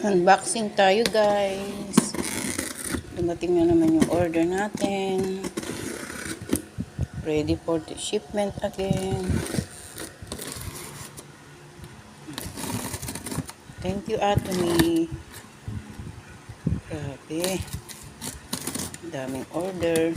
Unboxing tayo guys. Dumating na naman yung order natin. Ready for the shipment again. Thank you, Atomy. Grabe. Daming order.